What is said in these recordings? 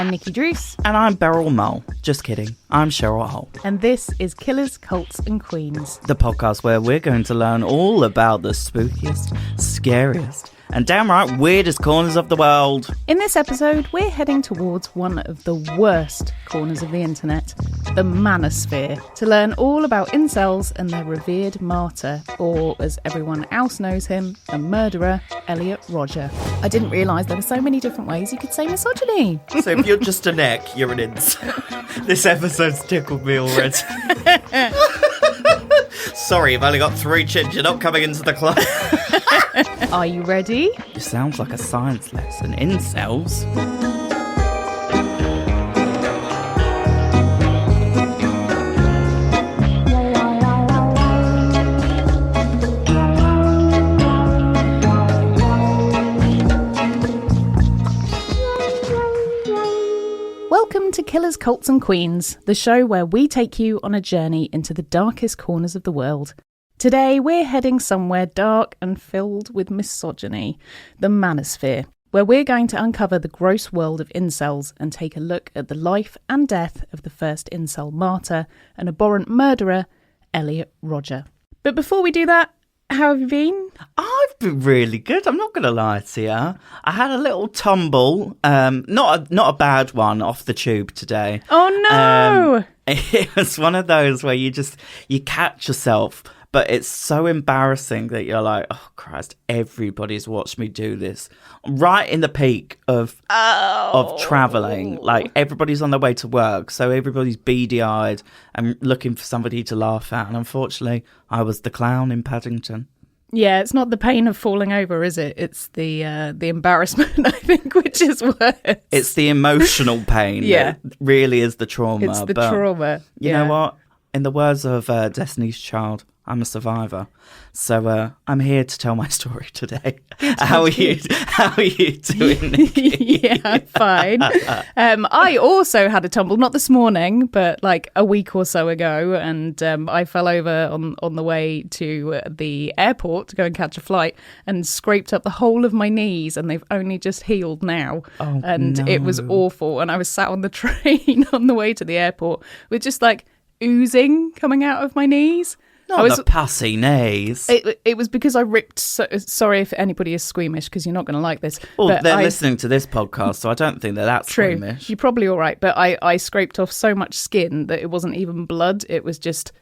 I'm Nikki Druce. And I'm Beryl Mull. Just kidding. I'm Cheryl Hull. And this is Killers, Cults and Queens. The podcast where we're going to learn all about the spookiest, scariest, and downright weirdest corners of the world. In this episode, we're heading towards one of the worst corners of the internet, the manosphere, to learn all about incels and their revered martyr, or as everyone else knows him, the murderer, Elliot Rodger. I didn't realise there were so many different ways you could say misogyny. So if you're just a neck, you're an incel. This episode's tickled me already. Sorry, I've only got 3 chins. You're not coming into the club. Are you ready? It sounds like a science lesson. Incels? Welcome to Killers, Cults and Queens, the show where we take you on a journey into the darkest corners of the world. Today, we're heading somewhere dark and filled with misogyny, the manosphere, where we're going to uncover the gross world of incels and take a look at the life and death of the first incel martyr and abhorrent murderer, Elliot Rodger. But before we do that, how have you been? I've been really good. I'm not going to lie to you. I had a little tumble, not a bad one, off the tube today. Oh no! It was one of those where you catch yourself. But it's so embarrassing that you're like, oh, Christ, everybody's watched me do this. Right in the peak of travelling. Like, everybody's on their way to work, so everybody's beady-eyed and looking for somebody to laugh at. And unfortunately, I was the clown in Paddington. Yeah, it's not the pain of falling over, is it? It's the embarrassment, I think, which is worse. It's the emotional pain that really is the trauma. It's the trauma. You know what? In the words of Destiny's Child, I'm a survivor. So I'm here to tell my story today. How are you doing, Nikki? Yeah, fine. I also had a tumble, not this morning, but like a week or so ago. And I fell over on the way to the airport to go and catch a flight and scraped up the whole of my knees. And they've only just healed now. Oh, and no. It was awful. And I was sat on the train on the way to the airport with just like oozing coming out of my knees. Not the pussy knees. It was because I ripped... sorry if anybody is squeamish, because you're not going to like this. Well, they're listening to this podcast, so I don't think they're that true. Squeamish. You're probably all right, but I scraped off so much skin that it wasn't even blood. It was just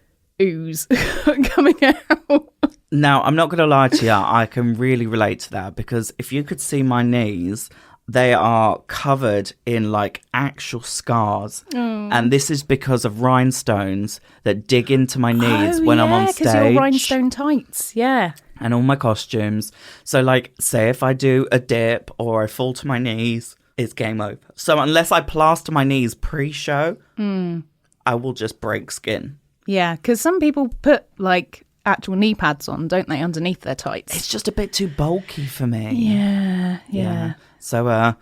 ooze coming out. Now, I'm not going to lie to you. I can really relate to that, because if you could see my knees... They are covered in like actual scars. Oh. And this is because of rhinestones that dig into my knees when I'm on stage. Because your rhinestone tights, yeah. And all my costumes. So like, say if I do a dip or I fall to my knees, it's game over. So unless I plaster my knees pre-show, I will just break skin. Yeah, because some people put like actual knee pads on, don't they, underneath their tights? It's just a bit too bulky for me. Yeah. So a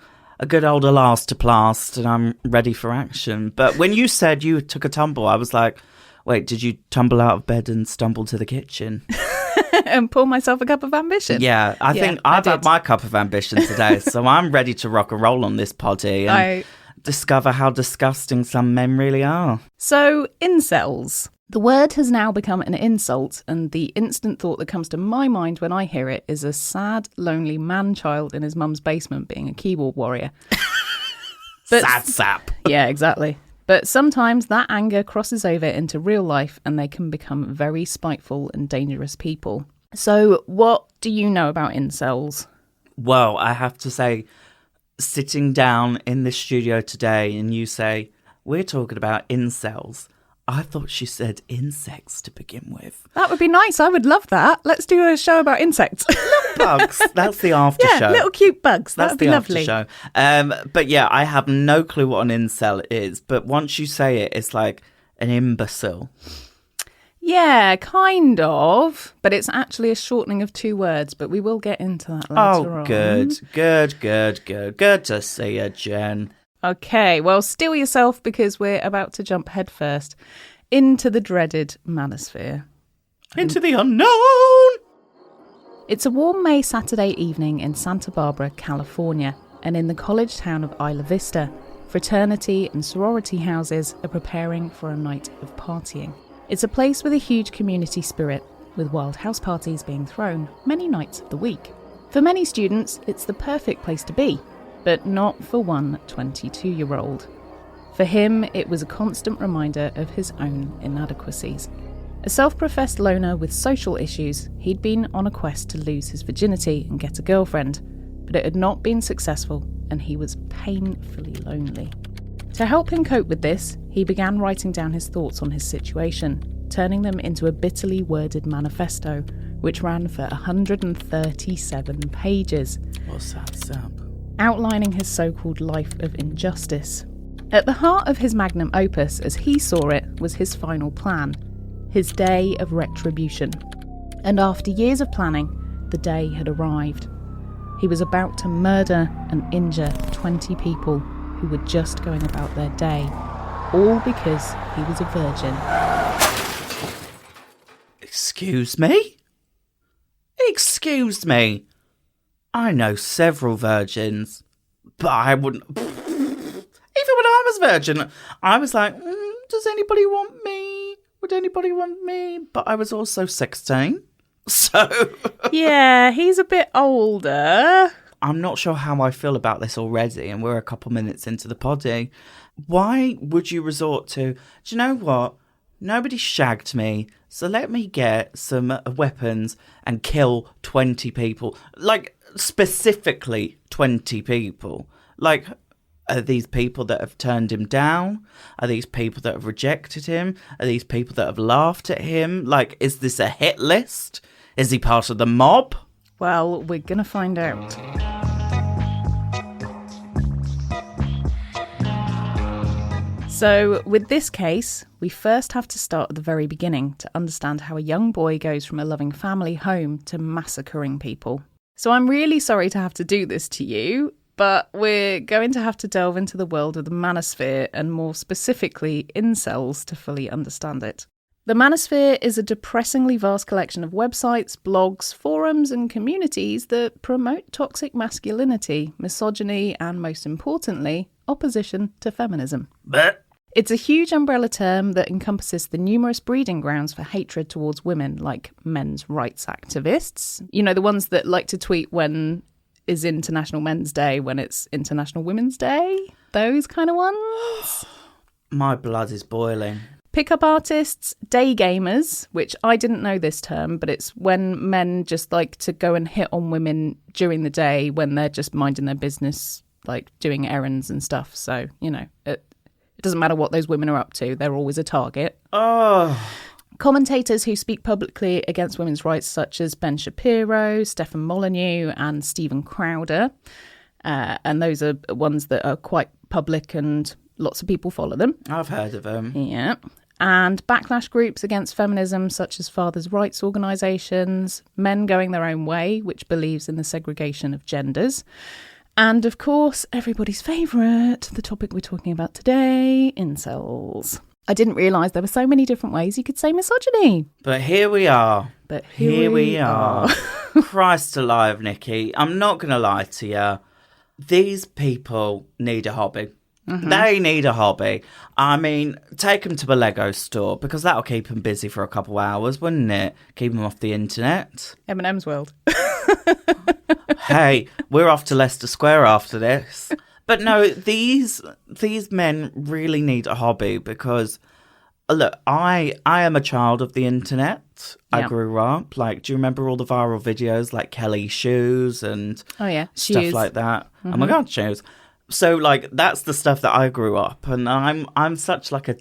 good old elastoplast and I'm ready for action. But when you said you took a tumble, I was like, wait, did you tumble out of bed and stumble to the kitchen? And pour myself a cup of ambition? Yeah, I think I've had my cup of ambition today, so I'm ready to rock and roll on this poddy and discover how disgusting some men really are. So, incels. The word has now become an insult, and the instant thought that comes to my mind when I hear it is a sad, lonely man-child in his mum's basement being a keyboard warrior. Sad sap. Yeah, exactly. But sometimes that anger crosses over into real life and they can become very spiteful and dangerous people. So what do you know about incels? Well, I have to say, sitting down in this studio today and you say, we're talking about incels, I thought she said insects to begin with. That would be nice. I would love that. Let's do a show about insects. Little bugs. That's the after show. Yeah, little cute bugs. That would be lovely. That's the after show. But yeah, I have no clue what an incel is. But once you say it, it's like an imbecile. Yeah, kind of. But it's actually a shortening of 2 words. But we will get into that later on. Oh, good. Good to see you, Jen. Okay, well, steel yourself because we're about to jump headfirst into the dreaded manosphere. Into the unknown! It's a warm May Saturday evening in Santa Barbara, California, and in the college town of Isla Vista, Fraternity and sorority houses are preparing for a night of partying. It's a place with a huge community spirit, with wild house parties being thrown many nights of the week. For many students, it's the perfect place to be, but not for one 22-year-old. For him, it was a constant reminder of his own inadequacies. A self-professed loner with social issues, he'd been on a quest to lose his virginity and get a girlfriend, but it had not been successful, and he was painfully lonely. To help him cope with this, he began writing down his thoughts on his situation, turning them into a bitterly worded manifesto, which ran for 137 pages. What's that, Sam? Outlining his so-called life of injustice. At the heart of his magnum opus, as he saw it, was his final plan, his day of retribution. And after years of planning, the day had arrived. He was about to murder and injure 20 people who were just going about their day, all because he was a virgin. Excuse me? Excuse me. I know several virgins, but I wouldn't... Even when I was virgin, I was like, does anybody want me? Would anybody want me? But I was also 16, so... Yeah, he's a bit older. I'm not sure how I feel about this already, and we're a couple minutes into the poddy. Why would you resort to, do you know what? Nobody shagged me, so let me get some weapons and kill 20 people. Like, specifically 20 people. Like, are these people that have turned him down? Are these people that have rejected him? Are these people that have laughed at him? Like, is this a hit list? Is he part of the mob? Well, we're gonna find out. So, with this case, we first have to start at the very beginning to understand how a young boy goes from a loving family home to massacring people. So I'm really sorry to have to do this to you, but we're going to have to delve into the world of the manosphere, and more specifically, incels, to fully understand it. The manosphere is a depressingly vast collection of websites, blogs, forums and communities that promote toxic masculinity, misogyny and, most importantly, opposition to feminism. But It's a huge umbrella term that encompasses the numerous breeding grounds for hatred towards women, like men's rights activists. You know, the ones that like to tweet when is International Men's Day, when it's International Women's Day. Those kind of ones. my blood is boiling. Pickup artists, day gamers, which I didn't know this term, but it's when men just like to go and hit on women during the day when they're just minding their business, like doing errands and stuff. So, you know, it doesn't matter what those women are up to. They're always a target. Oh. Commentators who speak publicly against women's rights, such as Ben Shapiro, Stefan Molyneux and Stephen Crowder. And those are ones that are quite public and lots of people follow them. I've heard of them. Yeah. And backlash groups against feminism, such as fathers' rights organisations, Men Going Their Own Way, which believes in the segregation of genders. And, of course, everybody's favourite, the topic we're talking about today, incels. I didn't realise there were so many different ways you could say misogyny. But here we are. But here we are. Christ alive, Nikki. I'm not going to lie to you. These people need a hobby. Mm-hmm. They need a hobby. I mean, take them to a Lego store, because that'll keep them busy for a couple hours, wouldn't it? Keep them off the internet. M&M's World. Hey, we're off to Leicester Square after this. But no, these men really need a hobby, because, look, I am a child of the internet. I grew up. Like, do you remember all the viral videos like Kelly shoes and stuff shoes. like that? Mm-hmm. Oh my God, shoes. So, like, that's the stuff that I grew up. And I'm such like I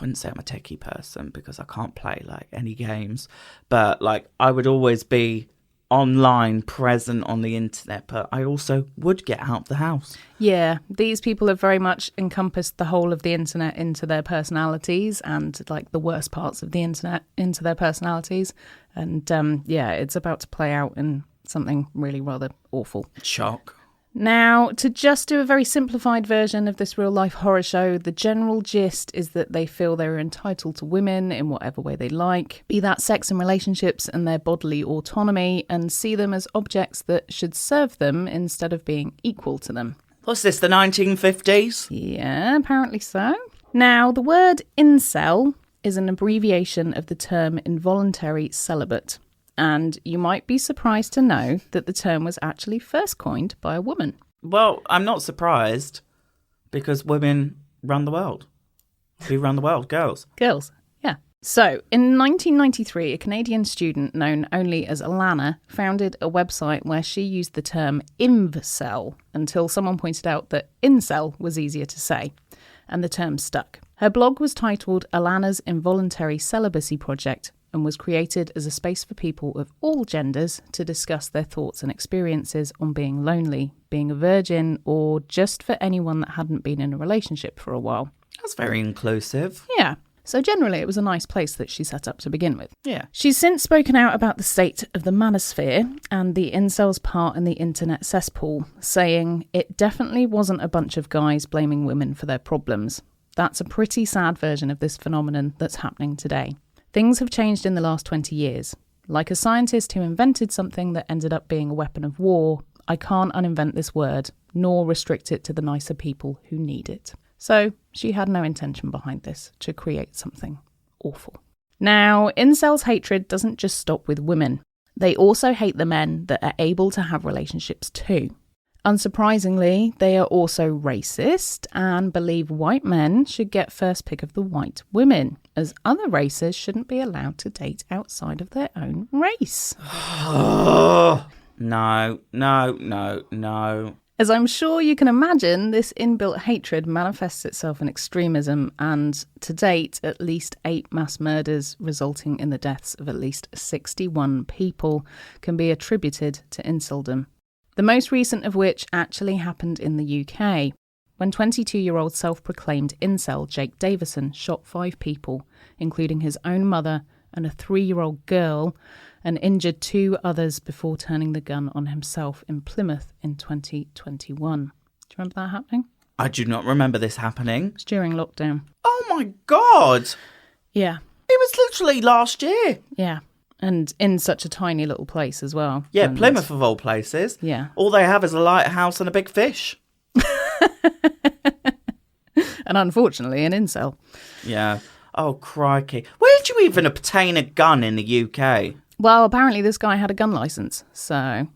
wouldn't say I'm a techie person, because I can't play like any games. But like, I would always be online, present on the internet, but I also would get out of the house. Yeah, these people have very much encompassed the whole of the internet into their personalities, and like the worst parts of the internet into their personalities. And it's about to play out in something really rather awful. Shock. Now, to just do a very simplified version of this real-life horror show, the general gist is that they feel they're entitled to women in whatever way they like, be that sex and relationships and their bodily autonomy, and see them as objects that should serve them instead of being equal to them. What's this, the 1950s? Yeah, apparently so. Now, the word incel is an abbreviation of the term involuntary celibate. And you might be surprised to know that the term was actually first coined by a woman. Well, I'm not surprised because women run the world. Who run the world? Girls. Girls, yeah. So, in 1993, a Canadian student known only as Alana founded a website where she used the term imvcel until someone pointed out that incel was easier to say, and the term stuck. Her blog was titled Alana's Involuntary Celibacy Project and was created as a space for people of all genders to discuss their thoughts and experiences on being lonely, being a virgin, or just for anyone that hadn't been in a relationship for a while. That's very inclusive. Yeah. So generally, it was a nice place that she set up to begin with. Yeah. She's since spoken out about the state of the manosphere and the incels' part in the internet cesspool, saying it definitely wasn't a bunch of guys blaming women for their problems. That's a pretty sad version of this phenomenon that's happening today. Things have changed in the last 20 years. Like a scientist who invented something that ended up being a weapon of war, I can't uninvent this word, nor restrict it to the nicer people who need it. So she had no intention behind this to create something awful. Now, incels' hatred doesn't just stop with women. They also hate the men that are able to have relationships too. Unsurprisingly, they are also racist and believe white men should get first pick of the white women, as other races shouldn't be allowed to date outside of their own race. No. As I'm sure you can imagine, this inbuilt hatred manifests itself in extremism and, to date, at least 8 mass murders resulting in the deaths of at least 61 people can be attributed to inceldom. The most recent of which actually happened in the UK, when 22-year-old self-proclaimed incel Jake Davison shot 5 people, including his own mother and a 3-year-old girl, and injured 2 others before turning the gun on himself in Plymouth in 2021. Do you remember that happening? I do not remember this happening. It's during lockdown. Oh my God. Yeah. It was literally last year. Yeah. And in such a tiny little place as well. Yeah, and Plymouth of all places. Yeah. All they have is a lighthouse and a big fish. And unfortunately, an incel. Yeah. Oh, crikey. Where did you even obtain a gun in the UK? Well, apparently this guy had a gun license, so how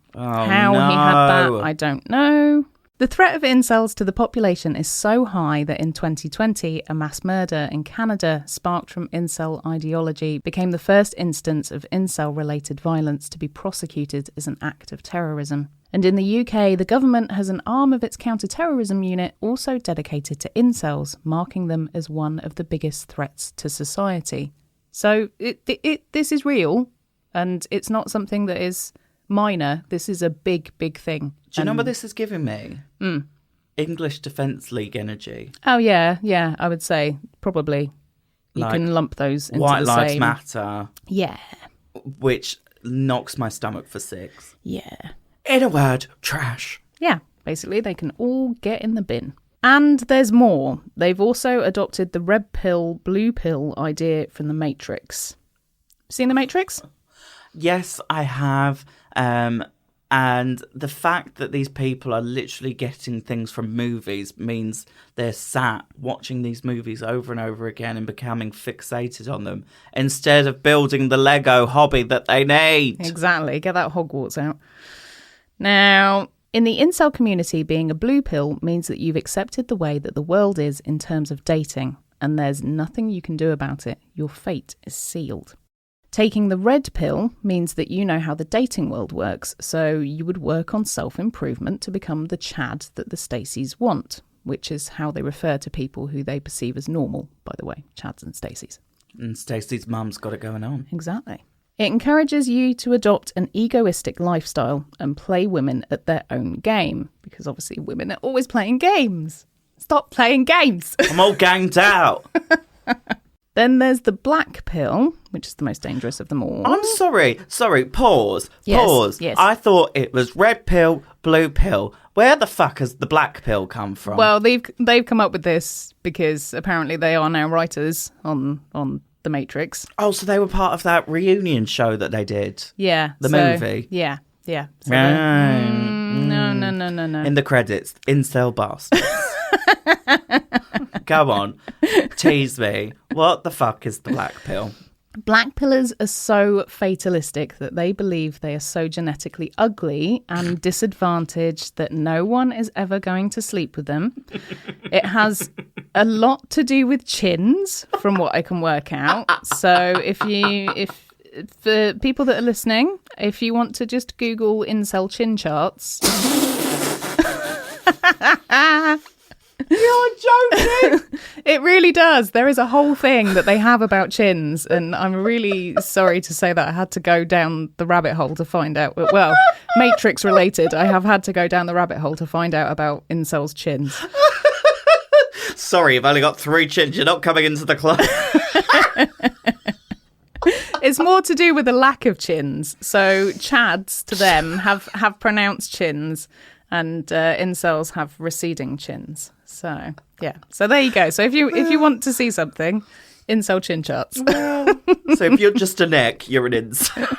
no. he had that, I don't know. The threat of incels to the population is so high that in 2020, a mass murder in Canada sparked from incel ideology became the first instance of incel-related violence to be prosecuted as an act of terrorism. And in the UK, the government has an arm of its counter-terrorism unit also dedicated to incels, marking them as one of the biggest threats to society. So this is real, and it's not something that is minor. This is a big, big thing. Do you know what this is giving me? English Defence League energy. Oh, yeah, I would say probably. You can lump those into White the Lives same. Matter. Yeah. Which knocks my stomach for 6. Yeah. In a word, trash. Yeah, basically they can all get in the bin. And there's more. They've also adopted the red pill, blue pill idea from The Matrix. Seen The Matrix? Yes, I have. And the fact that these people are literally getting things from movies means they're sat watching these movies over and over again and becoming fixated on them instead of building the Lego hobby that they need. Exactly. Get that Hogwarts out. Now, in the incel community, being a blue pill means that you've accepted the way that the world is in terms of dating, and there's nothing you can do about it. Your fate is sealed. Taking the red pill means that you know how the dating world works, so you would work on self-improvement to become the Chad that the Stacys want, which is how they refer to people who they perceive as normal, by the way, Chads and Stacys. And Stacey's mum's got it going on. Exactly. It encourages you to adopt an egoistic lifestyle and play women at their own game, because obviously women are always playing games. Stop playing games. I'm all ganged out. Then there's the black pill, which is the most dangerous of them all. I'm sorry, pause. Yes. I thought it was red pill, blue pill. Where the fuck has the black pill come from? Well, they've come up with this because apparently they are now writers on The Matrix. Oh, so they were part of that reunion show that they did? Yeah. The movie? Yeah. So Right. No. In the credits, incel bastards. Go on. Tease me. What the fuck is the black pill? Black pillars are so fatalistic that they believe they are so genetically ugly and disadvantaged that no one is ever going to sleep with them. It has a lot to do with chins, from what I can work out. So if for people that are listening, if you want to just Google incel chin charts. You're joking. It really does. There is a whole thing that they have about chins, and I'm really sorry to say that I had to go down the rabbit hole to find out. Well, Matrix related, I have had to go down the rabbit hole to find out about incels' chins. Sorry, you've only got 3 chins. You're not coming into the club. It's more to do with the lack of chins. So Chads, to them, have pronounced chins, and incels have receding chins. So, yeah. So there you go. So if you want to see something, incel chin charts. So if you're just a neck, you're an incel.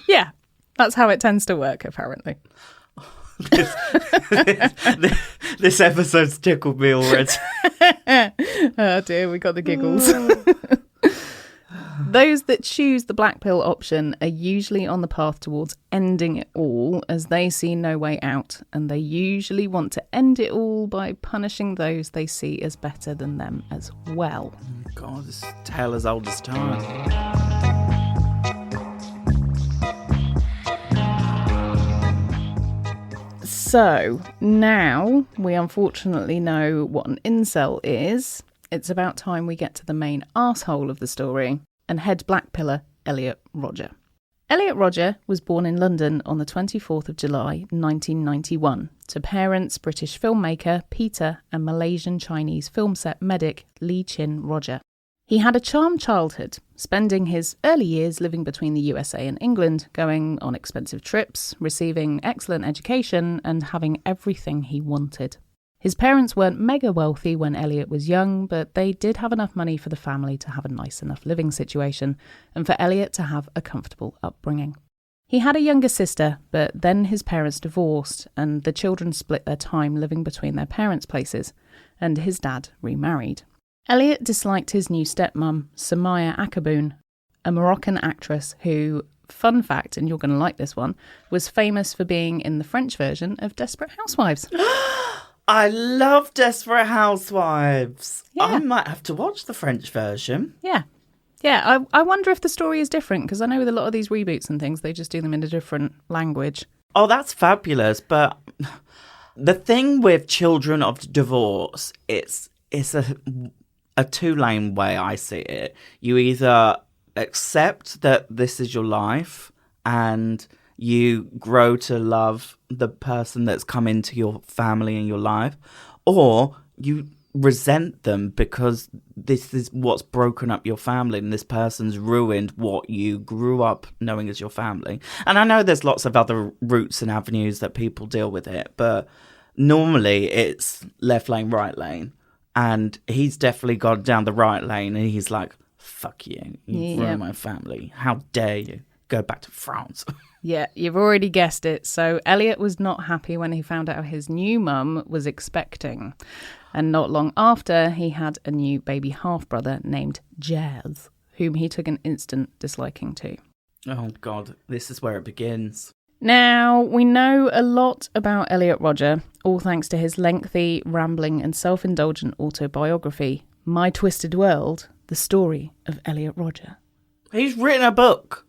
Yeah. That's how it tends to work, apparently. This episode's tickled me already. Oh dear, we got the giggles. Those that choose the black pill option are usually on the path towards ending it all, as they see no way out, and they usually want to end it all by punishing those they see as better than them as well. God, this tale as old as time. So, now we unfortunately know what an incel is. It's about time we get to the main arsehole of the story, and head blackpiller Elliot Rodger. Elliot Rodger was born in London on the 24th of July 1991 to parents British filmmaker Peter and Malaysian Chinese film set medic Lee Chin Rodger. He had a charmed childhood, spending his early years living between the USA and England, going on expensive trips, receiving excellent education, and having everything he wanted. His parents weren't mega wealthy when Elliot was young, but they did have enough money for the family to have a nice enough living situation, and for Elliot to have a comfortable upbringing. He had a younger sister, but then his parents divorced, and the children split their time living between their parents' places, and his dad remarried. Elliot disliked his new stepmom, Samaya Akaboon, a Moroccan actress who, fun fact, and you're going to like this one, was famous for being in the French version of Desperate Housewives. I love Desperate Housewives. Yeah. I might have to watch the French version. Yeah. Yeah, I wonder if the story is different, because I know with a lot of these reboots and things, they just do them in a different language. Oh, that's fabulous. But the thing with children of divorce, it's a two-lane way I see it. You either accept that this is your life and you grow to love the person that's come into your family and your life, or you resent them because this is what's broken up your family and this person's ruined what you grew up knowing as your family. And I know there's lots of other routes and avenues that people deal with it, but normally it's left lane, right lane. And he's definitely gone down the right lane and he's like, fuck you, you ruined my family. How dare you go back to France? Yeah, you've already guessed it. So Elliot was not happy when he found out his new mum was expecting. And not long after, he had a new baby half-brother named Jazz, whom he took an instant disliking to. Oh, God, this is where it begins. Now, we know a lot about Elliot Rodger, all thanks to his lengthy, rambling and self-indulgent autobiography, My Twisted World, The Story of Elliot Rodger. He's written a book.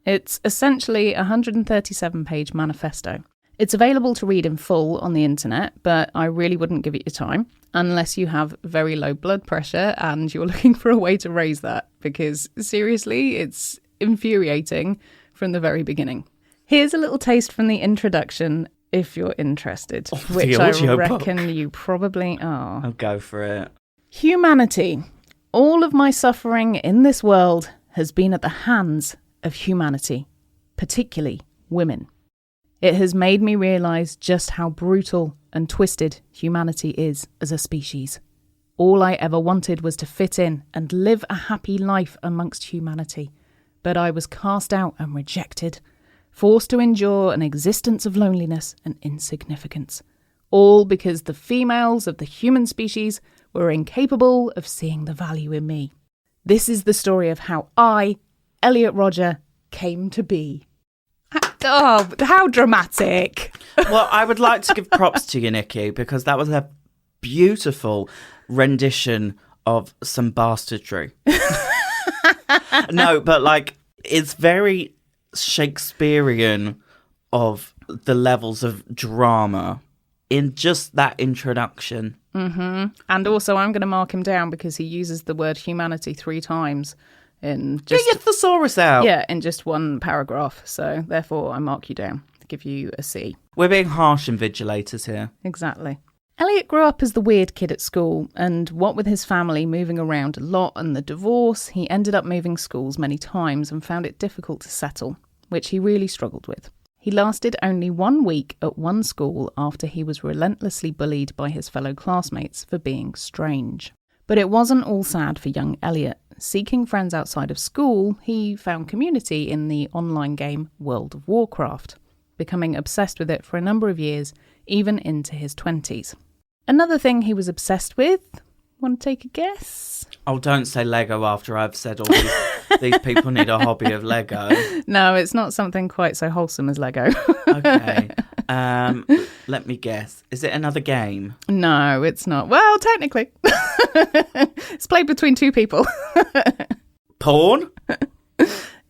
It's essentially a 137-page manifesto. It's available to read in full on the internet, but I really wouldn't give it your time unless you have very low blood pressure and you're looking for a way to raise that, because seriously, it's infuriating from the very beginning. Here's a little taste from the introduction if you're interested, which I reckon you probably are. I'll go for it. Humanity. All of my suffering in this world has been at the hands of humanity, particularly women. It has made me realise just how brutal and twisted humanity is as a species. All I ever wanted was to fit in and live a happy life amongst humanity, but I was cast out and rejected. forced to endure an existence of loneliness and insignificance, all because the females of the human species were incapable of seeing the value in me. This is the story of how I, Elliot Rodger, came to be. Oh, how dramatic. Well, I would like to give props to you, Nikki, because that was a beautiful rendition of some bastardry. No, but like, it's very Shakespearean of the levels of drama in just that introduction. Mm-hmm. And also, I'm going to mark him down because he uses the word humanity 3 times in just... Get your thesaurus out. Yeah, in just one paragraph. So, therefore, I mark you down to give you a C. We're being harsh invigilators here. Exactly. Elliot grew up as the weird kid at school, and what with his family moving around a lot and the divorce, he ended up moving schools many times and found it difficult to settle, which he really struggled with. He lasted only 1 week at one school after he was relentlessly bullied by his fellow classmates for being strange. But it wasn't all sad for young Elliot. Seeking friends outside of school, he found community in the online game World of Warcraft, becoming obsessed with it for a number of years, even into his 20s. Another thing he was obsessed with, want to take a guess? Oh, don't say Lego after I've said all these people need a hobby of Lego. No, it's not something quite so wholesome as Lego. Okay. Let me guess. Is it another game? No, it's not. Well, technically. It's played between 2 people. Porn?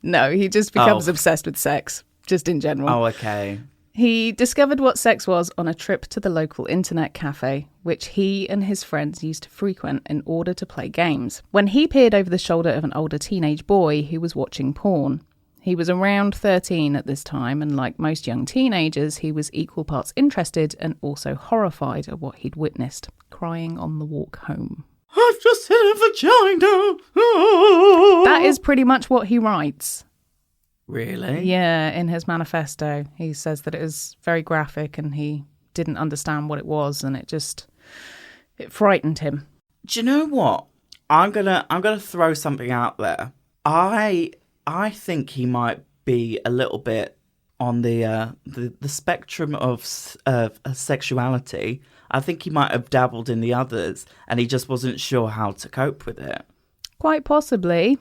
No, he just becomes obsessed with sex, just in general. Oh, okay. He discovered what sex was on a trip to the local internet cafe, which he and his friends used to frequent in order to play games, when he peered over the shoulder of an older teenage boy who was watching porn. He was around 13 at this time, and like most young teenagers, he was equal parts interested and also horrified at what he'd witnessed, crying on the walk home. I've just hit a vagina. Oh. That is pretty much what he writes. Really? Yeah, in his manifesto, he says that it was very graphic and he didn't understand what it was, and it frightened him. Do you know what? I'm gonna throw something out there. I think he might be a little bit on the spectrum of sexuality. I think he might have dabbled in the others, and he just wasn't sure how to cope with it. Quite possibly.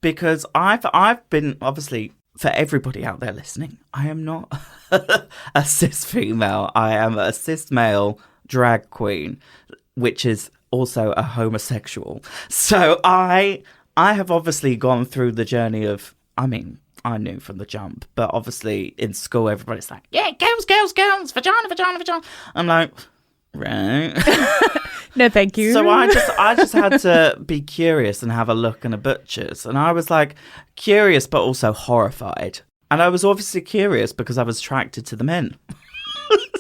Because I've been, obviously, for everybody out there listening, I am not a cis female. I am a cis male drag queen, which is also a homosexual. So I have obviously gone through the journey of, I mean, I knew from the jump, but obviously in school everybody's like, yeah, girls, vagina. I'm like, right. No, thank you. So I just had to be curious and have a look in a butcher's. And I was like curious, but also horrified. And I was obviously curious because I was attracted to the men.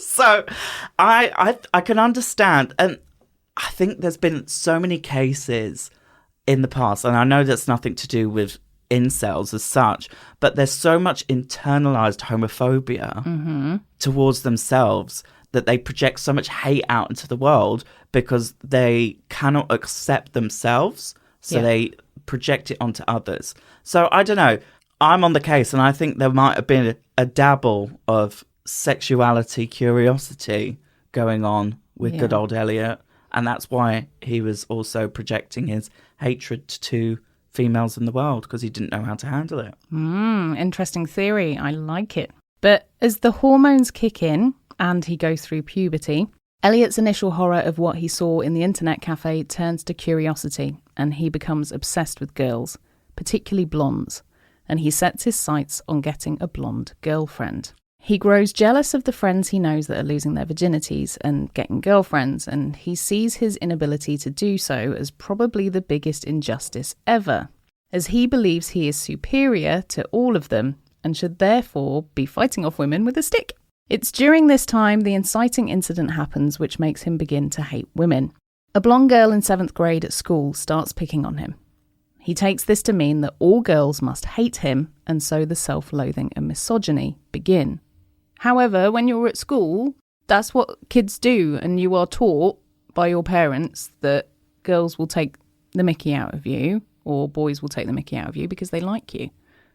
So I can understand. And I think there's been so many cases in the past. And I know that's nothing to do with incels as such, but there's so much internalized homophobia towards themselves that they project so much hate out into the world because they cannot accept themselves. So they project it onto others. So I don't know. I'm on the case, and I think there might have been a dabble of sexuality curiosity going on with good old Elliot. And that's why he was also projecting his hatred to females in the world, because he didn't know how to handle it. Interesting theory. I like it. But as the hormones kick in and he goes through puberty, Elliot's initial horror of what he saw in the internet cafe turns to curiosity, and he becomes obsessed with girls, particularly blondes, and he sets his sights on getting a blonde girlfriend. He grows jealous of the friends he knows that are losing their virginities and getting girlfriends, and he sees his inability to do so as probably the biggest injustice ever, as he believes he is superior to all of them and should therefore be fighting off women with a stick. It's during this time the inciting incident happens which makes him begin to hate women. A blonde girl in 7th grade at school starts picking on him. He takes this to mean that all girls must hate him, and so the self-loathing and misogyny begin. However, when you're at school, that's what kids do, and you are taught by your parents that girls will take the mickey out of you, or boys will take the mickey out of you because they like you.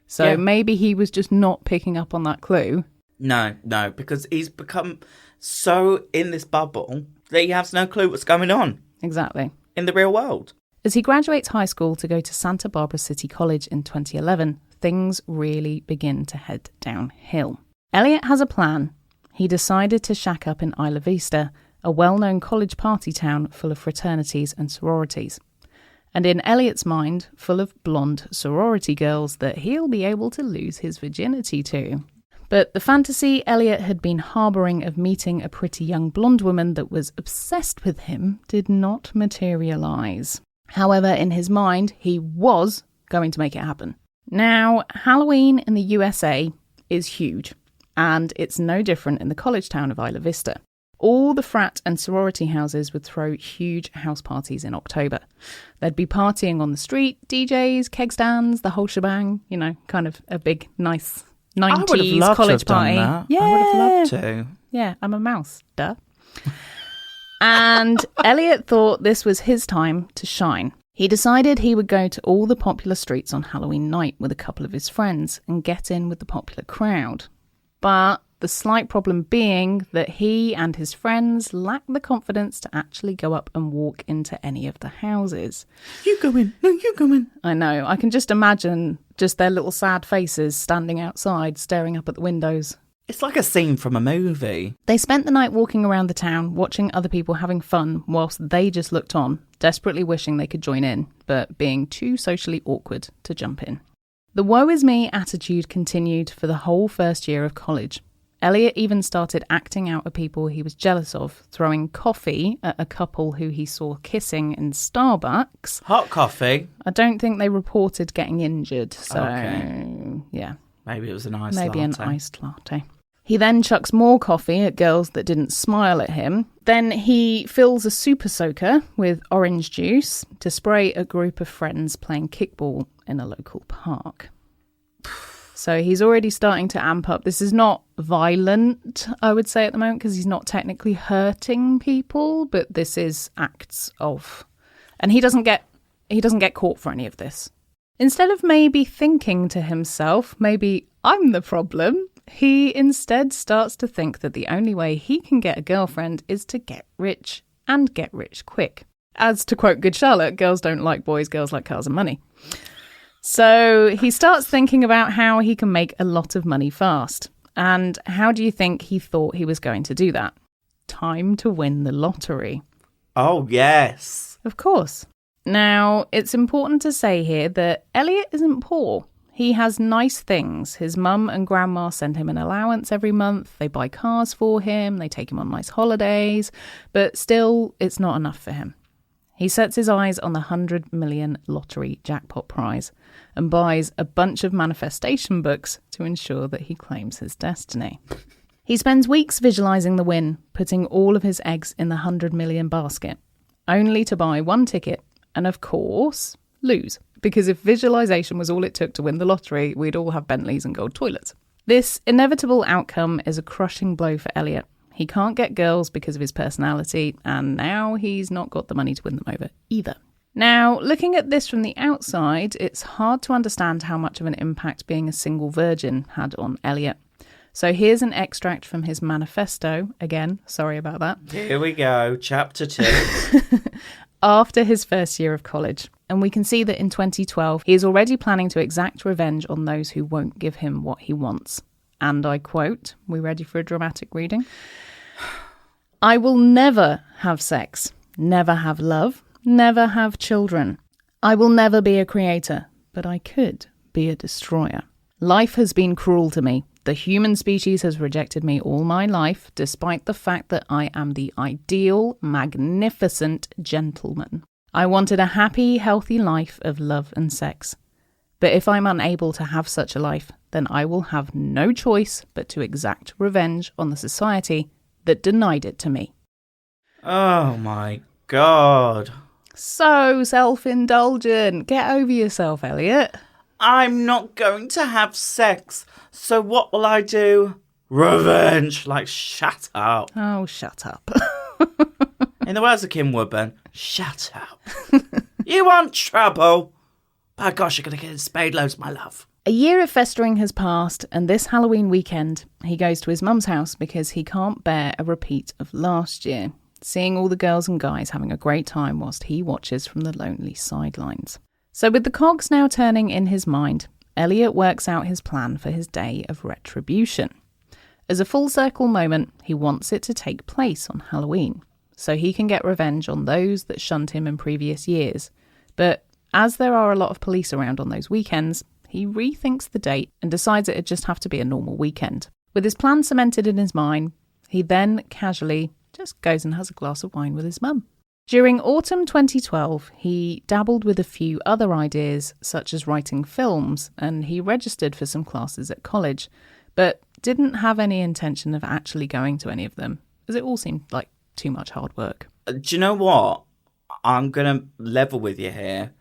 So maybe he was just not picking up on that clue. No, because he's become so in this bubble that he has no clue what's going on. Exactly. In the real world. As he graduates high school to go to Santa Barbara City College in 2011, things really begin to head downhill. Elliot has a plan. He decided to shack up in Isla Vista, a well-known college party town full of fraternities and sororities. And in Elliot's mind, full of blonde sorority girls that he'll be able to lose his virginity to. But the fantasy Elliot had been harbouring of meeting a pretty young blonde woman that was obsessed with him did not materialise. However, in his mind, he was going to make it happen. Now, Halloween in the USA is huge, and it's no different in the college town of Isla Vista. All the frat and sorority houses would throw huge house parties in October. There'd be partying on the street, DJs, keg stands, the whole shebang, you know, kind of a big, nice 90s college party. Yeah. I would have loved to. Yeah, I'm a mouse, duh. And Elliot thought this was his time to shine. He decided he would go to all the popular streets on Halloween night with a couple of his friends and get in with the popular crowd. But the slight problem being that he and his friends lacked the confidence to actually go up and walk into any of the houses. You go in. No, you go in. I know. I can just imagine just their little sad faces standing outside, staring up at the windows. It's like a scene from a movie. They spent the night walking around the town, watching other people having fun, whilst they just looked on, desperately wishing they could join in, but being too socially awkward to jump in. The woe is me attitude continued for the whole first year of college. Elliot even started acting out at people he was jealous of, throwing coffee at a couple who he saw kissing in Starbucks. Hot coffee? I don't think they reported getting injured, so yeah. Maybe it was an iced Maybe latte. an iced latte. He then chucks more coffee at girls that didn't smile at him. Then he fills a super soaker with orange juice to spray a group of friends playing kickball in a local park. So he's already starting to amp up. This is not violent, I would say, at the moment, because he's not technically hurting people, but this is acts of... And he doesn't get caught for any of this. Instead of maybe thinking to himself, maybe I'm the problem, he instead starts to think that the only way he can get a girlfriend is to get rich, and get rich quick. As to quote Good Charlotte, girls don't like boys, girls like cars and money. So he starts thinking about how he can make a lot of money fast. And how do you think he thought he was going to do that? Time to win the lottery. Oh, yes. Of course. Now, it's important to say here that Elliot isn't poor. He has nice things. His mum and grandma send him an allowance every month. They buy cars for him. They take him on nice holidays. But still, it's not enough for him. He sets his eyes on the 100 million lottery jackpot prize and buys a bunch of manifestation books to ensure that he claims his destiny. He spends weeks visualising the win, putting all of his eggs in the 100 million basket, only to buy one ticket and, of course, lose. Because if visualisation was all it took to win the lottery, we'd all have Bentleys and gold toilets. This inevitable outcome is a crushing blow for Elliot. He can't get girls because of his personality, and now he's not got the money to win them over either. Now, looking at this from the outside, it's hard to understand how much of an impact being a single virgin had on Elliot. So here's an extract from his manifesto. Again, sorry about that. Here we go, chapter 2. After his first year of college. And we can see that in 2012, he is already planning to exact revenge on those who won't give him what he wants. And I quote, we ready for a dramatic reading? I will never have sex, never have love, never have children. I will never be a creator, but I could be a destroyer. Life has been cruel to me. The human species has rejected me all my life, despite the fact that I am the ideal, magnificent gentleman. I wanted a happy, healthy life of love and sex. But if I'm unable to have such a life, then I will have no choice but to exact revenge on the society that denied it to me. Oh my God. So self-indulgent. Get over yourself, Elliot. I'm not going to have sex, so what will I do? Revenge. Like, shut up. Oh, shut up. In the words of Kim Woodburn, shut up. You want trouble? By gosh, you're going to get in spade loads, my love. A year of festering has passed, and this Halloween weekend, he goes to his mum's house because he can't bear a repeat of last year, seeing all the girls and guys having a great time whilst he watches from the lonely sidelines. So with the cogs now turning in his mind, Elliot works out his plan for his day of retribution. As a full circle moment, he wants it to take place on Halloween, so he can get revenge on those that shunned him in previous years. But as there are a lot of police around on those weekends, he rethinks the date and decides it'd just have to be a normal weekend. With his plan cemented in his mind, he then casually just goes and has a glass of wine with his mum. During autumn 2012, he dabbled with a few other ideas, such as writing films, and he registered for some classes at college, but didn't have any intention of actually going to any of them, as it all seemed like too much hard work. Do you know what? I'm going to level with you here.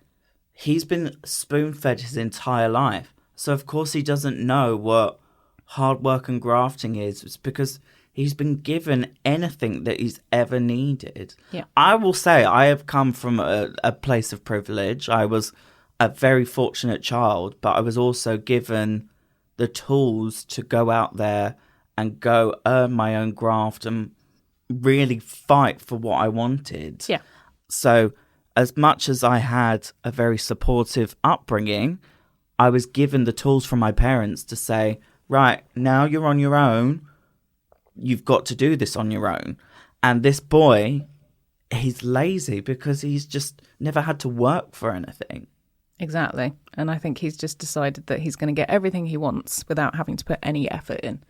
He's been spoon-fed his entire life. So, of course, he doesn't know what hard work and grafting is. It's because he's been given anything that he's ever needed. Yeah. I will say I have come from a place of privilege. I was a very fortunate child, but I was also given the tools to go out there and go earn my own graft and really fight for what I wanted. Yeah. So as much as I had a very supportive upbringing, I was given the tools from my parents to say, right, now you're on your own. You've got to do this on your own. And this boy, he's lazy because he's just never had to work for anything. Exactly. And I think he's just decided that he's going to get everything he wants without having to put any effort in.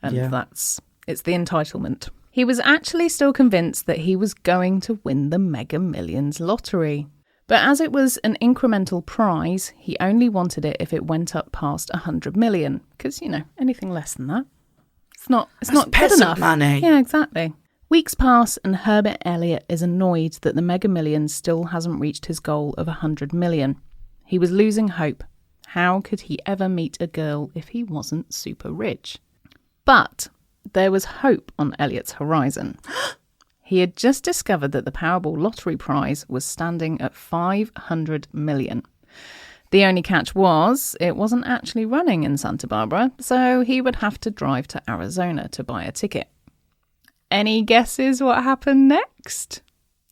And it's the entitlement. He was actually still convinced that he was going to win the Mega Millions lottery. But as it was an incremental prize, he only wanted it if it went up past 100 million. Because, anything less than that, it's not good enough. Money. Yeah, exactly. Weeks pass and Herbert Elliot is annoyed that the Mega Millions still hasn't reached his goal of 100 million. He was losing hope. How could he ever meet a girl if he wasn't super rich? But there was hope on Elliot's horizon. He had just discovered that the Powerball lottery prize was standing at 500 million. The only catch was it wasn't actually running in Santa Barbara, so he would have to drive to Arizona to buy a ticket. Any guesses what happened next?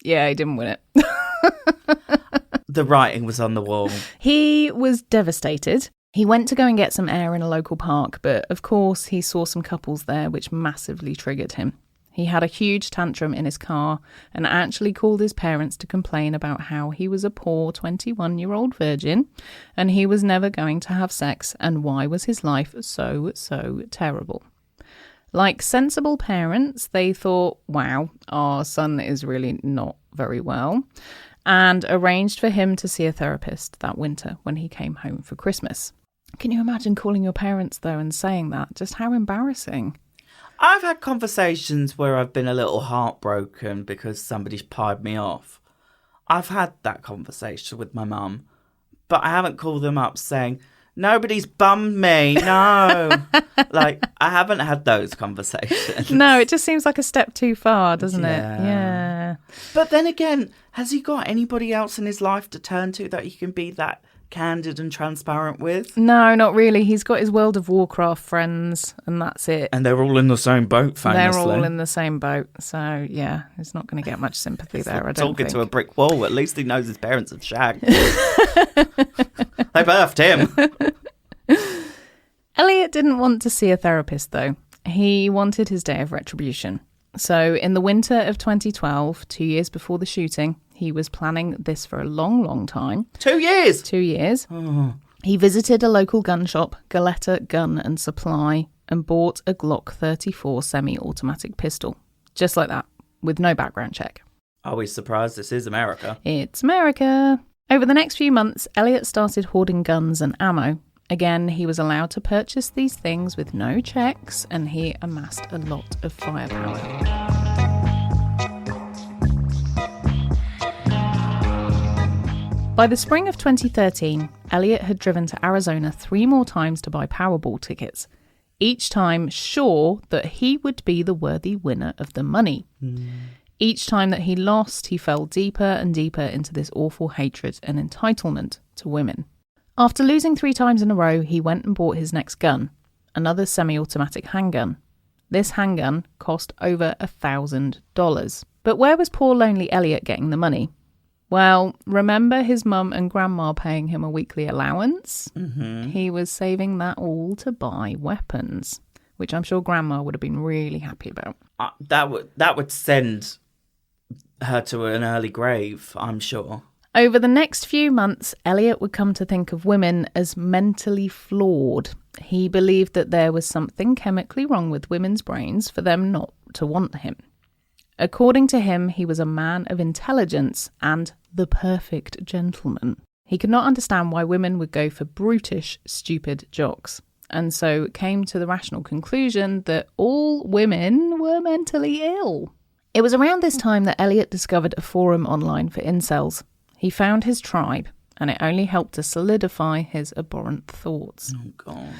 Yeah, he didn't win it. The writing was on the wall. He was devastated. He went to go and get some air in a local park, but of course he saw some couples there which massively triggered him. He had a huge tantrum in his car and actually called his parents to complain about how he was a poor 21-year-old virgin and he was never going to have sex and why was his life so terrible. Like sensible parents, they thought, wow, our son is really not very well, and arranged for him to see a therapist that winter when he came home for Christmas. Can you imagine calling your parents, though, and saying that? Just how embarrassing. I've had conversations where I've been a little heartbroken because somebody's pied me off. I've had that conversation with my mum, but I haven't called them up saying, nobody's bummed me, no. I haven't had those conversations. No, it just seems like a step too far, doesn't it? Yeah. But then again, has he got anybody else in his life to turn to that he can be that candid and transparent with? No, not really. He's got his World of Warcraft friends, and that's it. And they're all in the same boat, famously. They're all in the same boat. So, yeah, he's not going to get much sympathy there, I don't Talking think. to a brick wall. At least he knows his parents have shagged. They birthed him. Elliot didn't want to see a therapist, though. He wanted his day of retribution. So in the winter of 2012, 2 years before the shooting, he was planning this for a long time. 2 years? 2 years. Oh. He visited a local gun shop, Galetta Gun and Supply, and bought a Glock 34 semi-automatic pistol. Just like that, with no background check. Are we surprised this is America? It's America. Over the next few months, Elliot started hoarding guns and ammo. Again, he was allowed to purchase these things with no checks, and he amassed a lot of firepower. By the spring of 2013, Elliot had driven to Arizona 3 more times to buy Powerball tickets, each time sure that he would be the worthy winner of the money. Each time that he lost, he fell deeper and deeper into this awful hatred and entitlement to women. After losing 3 times in a row, he went and bought his next gun, another semi-automatic handgun. This handgun cost over $1,000. But where was poor lonely Elliot getting the money? Well, remember his mum and grandma paying him a weekly allowance? Mm-hmm. He was saving that all to buy weapons, which I'm sure grandma would have been really happy about. That would send her to an early grave, I'm sure. Over the next few months, Elliot would come to think of women as mentally flawed. He believed that there was something chemically wrong with women's brains for them not to want him. According to him, he was a man of intelligence and the perfect gentleman. He could not understand why women would go for brutish, stupid jocks, and so came to the rational conclusion that all women were mentally ill. It was around this time that Elliot discovered a forum online for incels. He found his tribe, and it only helped to solidify his abhorrent thoughts. Oh, God.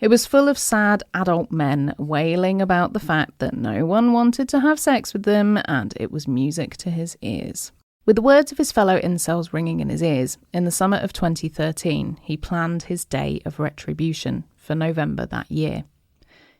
It was full of sad adult men wailing about the fact that no one wanted to have sex with them, and it was music to his ears. With the words of his fellow incels ringing in his ears, in the summer of 2013, he planned his day of retribution for November that year.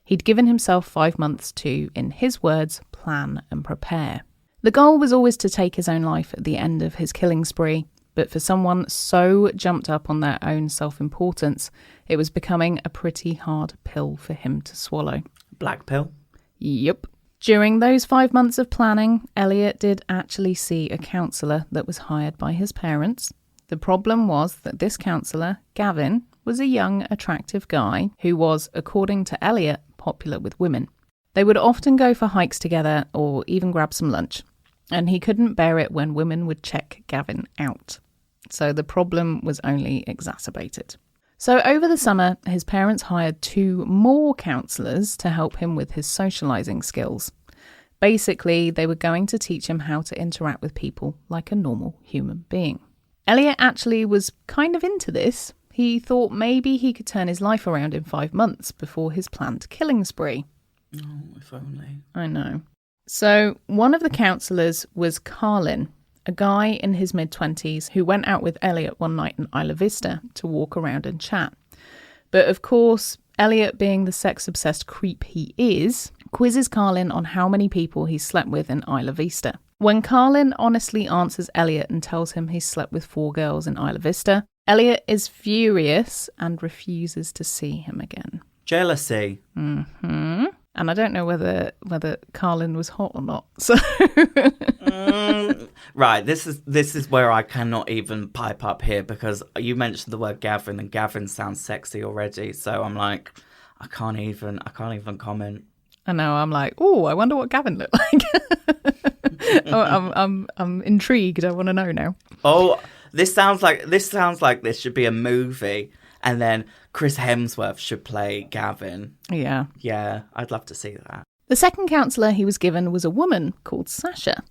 He'd given himself 5 months to, in his words, plan and prepare. The goal was always to take his own life at the end of his killing spree, but for someone so jumped up on their own self-importance, it was becoming a pretty hard pill for him to swallow. Black pill? Yep. During those 5 months of planning, Elliot did actually see a counsellor that was hired by his parents. The problem was that this counsellor, Gavin, was a young, attractive guy who was, according to Elliot, popular with women. They would often go for hikes together or even grab some lunch, and he couldn't bear it when women would check Gavin out. So the problem was only exacerbated. So over the summer, his parents hired 2 more counsellors to help him with his socialising skills. Basically, they were going to teach him how to interact with people like a normal human being. Elliot actually was kind of into this. He thought maybe he could turn his life around in 5 months before his planned killing spree. Oh, if only. I know. So one of the counsellors was Carlin, a guy in his mid-20s who went out with Elliot one night in Isla Vista to walk around and chat. But of course, Elliot, being the sex-obsessed creep he is, quizzes Carlin on how many people he slept with in Isla Vista. When Carlin honestly answers Elliot and tells him he slept with 4 girls in Isla Vista, Elliot is furious and refuses to see him again. Jealousy. Mm-hmm. And I don't know whether Carlin was hot or not. So Right, this is where I cannot even pipe up here, because you mentioned the word Gavin, and Gavin sounds sexy already. So I'm like, I can't even comment. I know, I'm like, oh, I wonder what Gavin looked like. I'm intrigued. I want to know now. Oh, this sounds like this should be a movie, and then Chris Hemsworth should play Gavin. Yeah. Yeah, I'd love to see that. The second counsellor he was given was a woman called Sasha.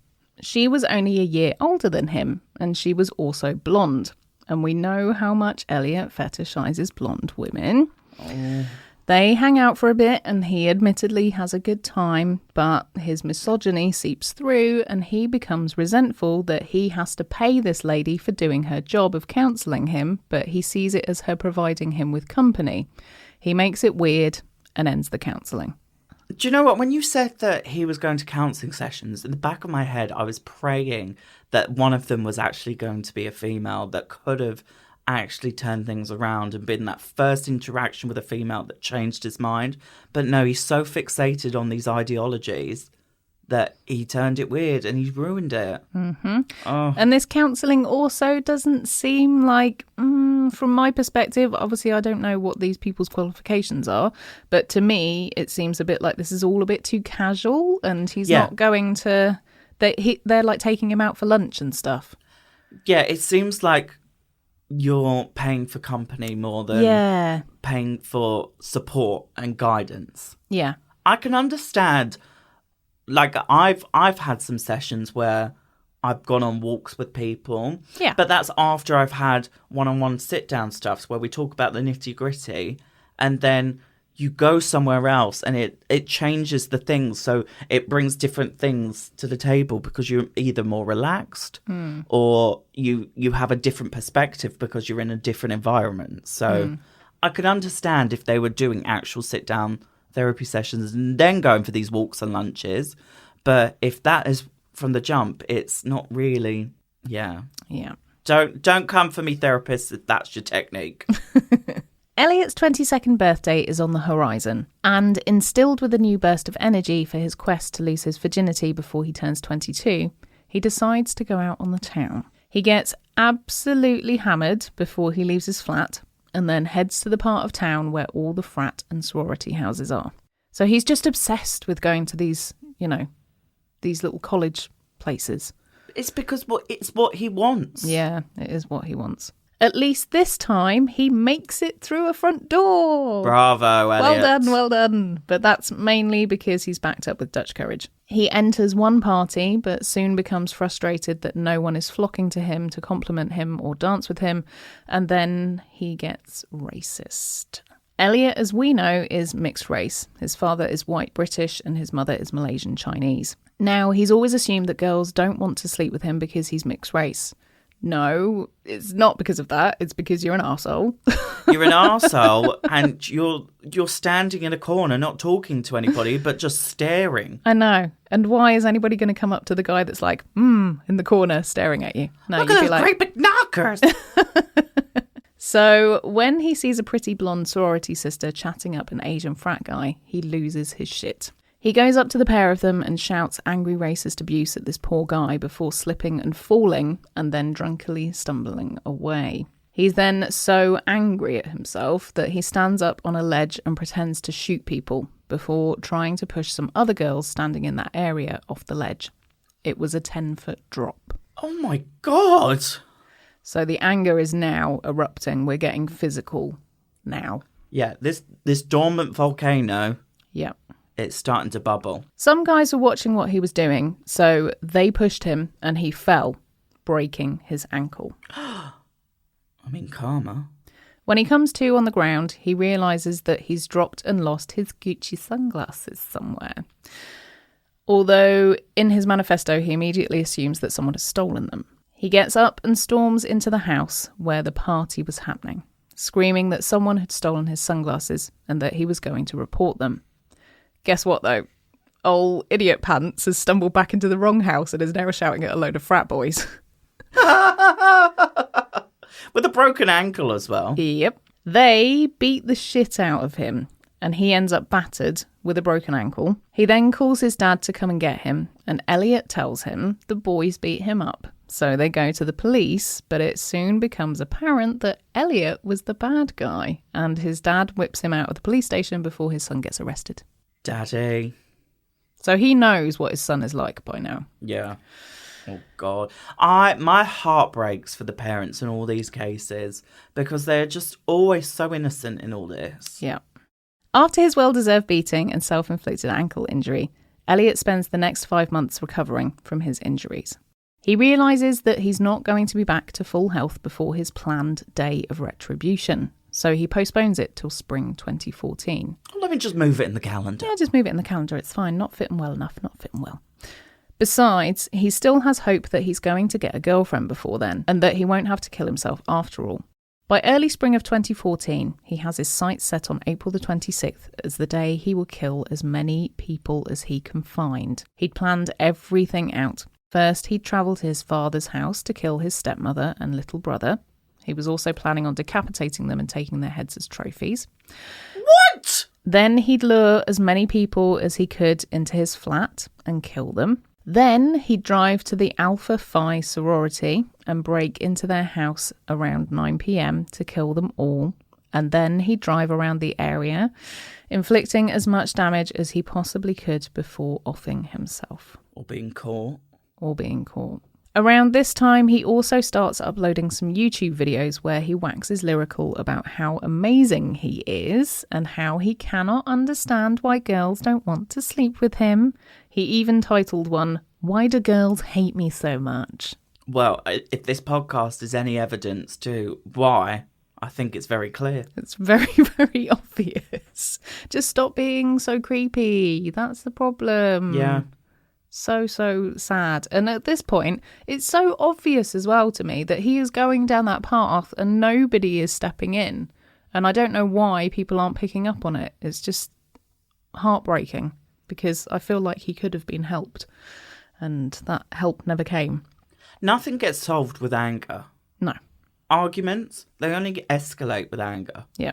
She was only a year older than him, and she was also blonde. And we know how much Elliot fetishizes blonde women. Oh. They hang out for a bit, and he admittedly has a good time, but his misogyny seeps through, and he becomes resentful that he has to pay this lady for doing her job of counselling him, but he sees it as her providing him with company. He makes it weird and ends the counselling. Do you know what? When you said that he was going to counselling sessions, in the back of my head, I was praying that one of them was actually going to be a female that could have actually turned things around and been that first interaction with a female that changed his mind. But no, he's so fixated on these ideologies that he turned it weird and he ruined it. Mm-hmm. Oh. And this counselling also doesn't seem like, from my perspective, obviously I don't know what these people's qualifications are, but to me it seems a bit like this is all a bit too casual, and he's not going to... They're like taking him out for lunch and stuff. Yeah, it seems like you're paying for company more than paying for support and guidance. Yeah. I can understand, like, I've had some sessions where I've gone on walks with people. Yeah. But that's after I've had one-on-one sit-down stuffs where we talk about the nitty-gritty, and then you go somewhere else and it changes the things. So it brings different things to the table because you're either more relaxed or you have a different perspective because you're in a different environment. So I could understand if they were doing actual sit-down therapy sessions and then going for these walks and lunches. But if that is from the jump, it's not really, yeah. Don't come for me, therapists, if that's your technique. Elliot's 22nd birthday is on the horizon, and instilled with a new burst of energy for his quest to lose his virginity before he turns 22, he decides to go out on the town. He gets absolutely hammered before he leaves his flat, and then heads to the part of town where all the frat and sorority houses are. So he's just obsessed with going to these, these little college places. It's because it's what he wants. Yeah, it is what he wants. At least this time, he makes it through a front door. Bravo, Elliot. Well done. But that's mainly because he's backed up with Dutch courage. He enters one party, but soon becomes frustrated that no one is flocking to him to compliment him or dance with him. And then he gets racist. Elliot, as we know, is mixed race. His father is white British and his mother is Malaysian Chinese. Now, he's always assumed that girls don't want to sleep with him because he's mixed race. No, it's not because of that. It's because you're an arsehole. You're an arsehole and you're standing in a corner not talking to anybody but just staring. I know. And why is anybody going to come up to the guy that's like, in the corner staring at you? No, Look at those great big knockers. So when he sees a pretty blonde sorority sister chatting up an Asian frat guy, he loses his shit. He goes up to the pair of them and shouts angry racist abuse at this poor guy before slipping and falling and then drunkenly stumbling away. He's then so angry at himself that he stands up on a ledge and pretends to shoot people before trying to push some other girls standing in that area off the ledge. It was a 10-foot drop. Oh my God. So the anger is now erupting. We're getting physical now. Yeah, this dormant volcano. Yeah. It's starting to bubble. Some guys were watching what he was doing, so they pushed him and he fell, breaking his ankle. Karma. When he comes to on the ground, he realises that he's dropped and lost his Gucci sunglasses somewhere. Although in his manifesto, he immediately assumes that someone has stolen them. He gets up and storms into the house where the party was happening, screaming that someone had stolen his sunglasses and that he was going to report them. Guess what, though? Old idiot pants has stumbled back into the wrong house and is now shouting at a load of frat boys. With a broken ankle as well. Yep. They beat the shit out of him and he ends up battered with a broken ankle. He then calls his dad to come and get him and Elliot tells him the boys beat him up. So they go to the police, but it soon becomes apparent that Elliot was the bad guy and his dad whips him out of the police station before his son gets arrested. Daddy. So he knows what his son is like by now. Yeah. Oh, God. My heart breaks for the parents in all these cases because they're just always so innocent in all this. Yeah. After his well-deserved beating and self-inflicted ankle injury, Elliot spends the next 5 months recovering from his injuries. He realises that he's not going to be back to full health before his planned day of retribution. So he postpones it till spring 2014. Let me just move it in the calendar. Yeah, just move it in the calendar. It's fine. Not fitting well enough. Not fitting well. Besides, he still has hope that he's going to get a girlfriend before then and that he won't have to kill himself after all. By early spring of 2014, he has his sights set on April the 26th as the day he will kill as many people as he can find. He'd planned everything out. First, he'd travel to his father's house to kill his stepmother and little brother. He was also planning on decapitating them and taking their heads as trophies. What? Then he'd lure as many people as he could into his flat and kill them. Then he'd drive to the Alpha Phi sorority and break into their house around 9 p.m. to kill them all. And then he'd drive around the area, inflicting as much damage as he possibly could before offing himself. Or being caught. Around this time, he also starts uploading some YouTube videos where he waxes lyrical about how amazing he is and how he cannot understand why girls don't want to sleep with him. He even titled one, "Why Do Girls Hate Me So Much?" Well, if this podcast is any evidence to why I think it's very clear. It's very, very obvious. Just stop being so creepy. That's the problem. Yeah. So sad. And at this point, it's so obvious as well to me that he is going down that path and nobody is stepping in. And I don't know why people aren't picking up on it. It's just heartbreaking because I feel like he could have been helped. And that help never came. Nothing gets solved with anger. No. Arguments, they only escalate with anger. Yeah.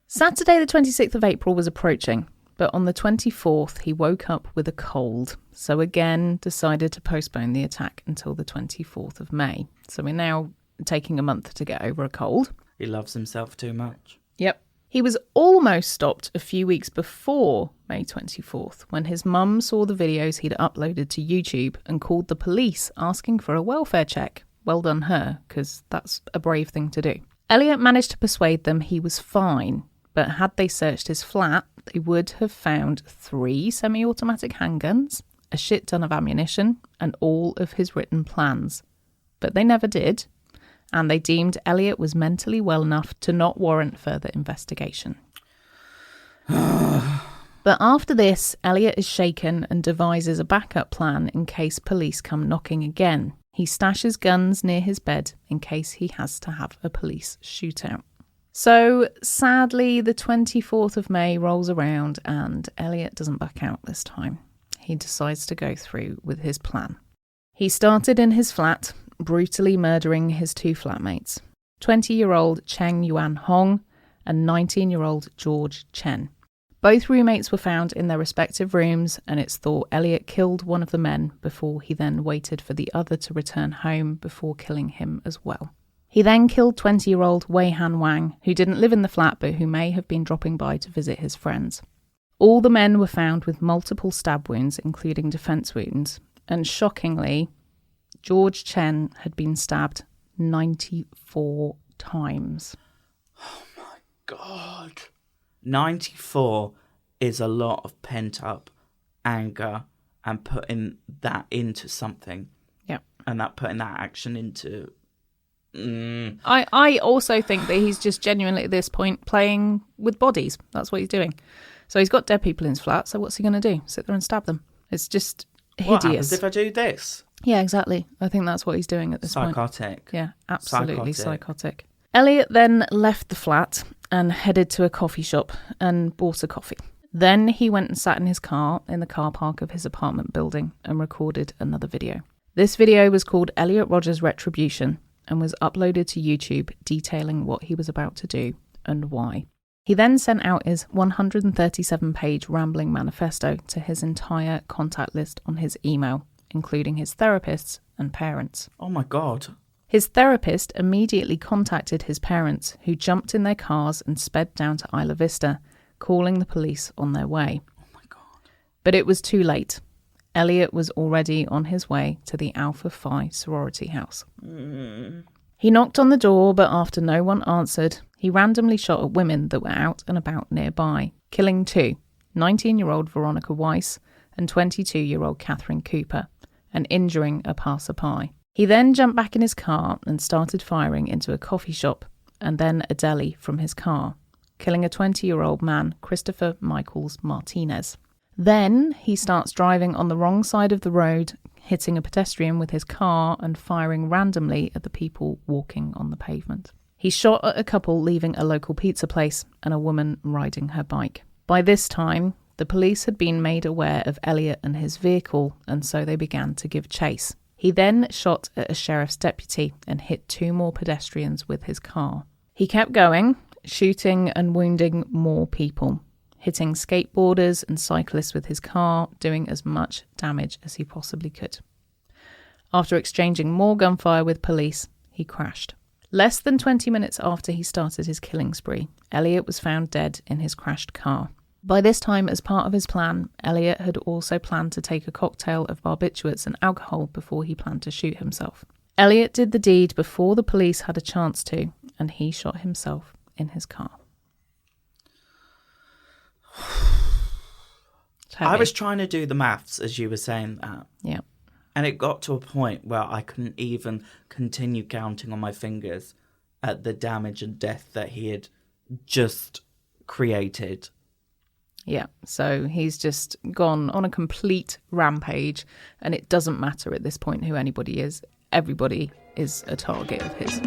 Saturday the 26th of April was approaching, but on the 24th he woke up with a cold, so again decided to postpone the attack until the 24th of May. So we're now taking a month to get over a cold. He loves himself too much. Yep. He was almost stopped a few weeks before May 24th when his mum saw the videos he'd uploaded to YouTube and called the police asking for a welfare check. Well done her, because that's a brave thing to do. Elliot managed to persuade them he was fine, but had they searched his flat, they would have found 3 semi-automatic handguns, a shit ton of ammunition, and all of his written plans. But they never did, and they deemed Elliot was mentally well enough to not warrant further investigation. But after this, Elliot is shaken and devises a backup plan in case police come knocking again. He stashes guns near his bed in case he has to have a police shootout. So, sadly, the 24th of May rolls around and Elliot doesn't back out this time. He decides to go through with his plan. He started in his flat, brutally murdering his 2 flatmates, 20-year-old Cheng Yuan Hong and 19-year-old George Chen. Both roommates were found in their respective rooms, and it's thought Elliot killed one of the men before he then waited for the other to return home before killing him as well. He then killed 20-year-old Weihan Wang, who didn't live in the flat but who may have been dropping by to visit his friends. All the men were found with multiple stab wounds, including defence wounds, and shockingly, George Chen had been stabbed 94 times. Oh my God. 94 is a lot of pent-up anger and putting that into something. Yeah. And that putting that action into... I also think that he's just genuinely at this point playing with bodies. That's what he's doing. So he's got dead people in his flat, so what's he going to do? Sit there and stab them? It's just hideous. What happens if I do this? Yeah, exactly. I think that's what he's doing at this point. Psychotic. Yeah, absolutely psychotic. Elliot then left the flat and headed to a coffee shop and bought a coffee. Then he went and sat in his car in the car park of his apartment building and recorded another video. This video was called Elliot Rodger's Retribution and was uploaded to YouTube detailing what he was about to do and why. He then sent out his 137-page rambling manifesto to his entire contact list on his email, including his therapists and parents. Oh my God. His therapist immediately contacted his parents, who jumped in their cars and sped down to Isla Vista, calling the police on their way. Oh my God. But it was too late. Elliot was already on his way to the Alpha Phi sorority house. He knocked on the door, but after no one answered, he randomly shot at women that were out and about nearby, killing 2, 19-year-old Veronica Weiss and 22-year-old Catherine Cooper, and injuring a passerby. He then jumped back in his car and started firing into a coffee shop and then a deli from his car, killing a 20-year-old man, Christopher Michaels-Martinez. Then he starts driving on the wrong side of the road, hitting a pedestrian with his car and firing randomly at the people walking on the pavement. He shot at a couple leaving a local pizza place and a woman riding her bike. By this time, the police had been made aware of Elliot and his vehicle, and so they began to give chase. He then shot at a sheriff's deputy and hit 2 more pedestrians with his car. He kept going, shooting and wounding more people, hitting skateboarders and cyclists with his car, doing as much damage as he possibly could. After exchanging more gunfire with police, he crashed. Less than 20 minutes after he started his killing spree, Elliot was found dead in his crashed car. By this time, as part of his plan, Elliot had also planned to take a cocktail of barbiturates and alcohol before he planned to shoot himself. Elliot did the deed before the police had a chance to, and he shot himself in his car. I was trying to do the maths as you were saying that. Yeah. And it got to a point where I couldn't even continue counting on my fingers at the damage and death that he had just created. Yeah, so he's just gone on a complete rampage, and it doesn't matter at this point who anybody is. Everybody is a target of his.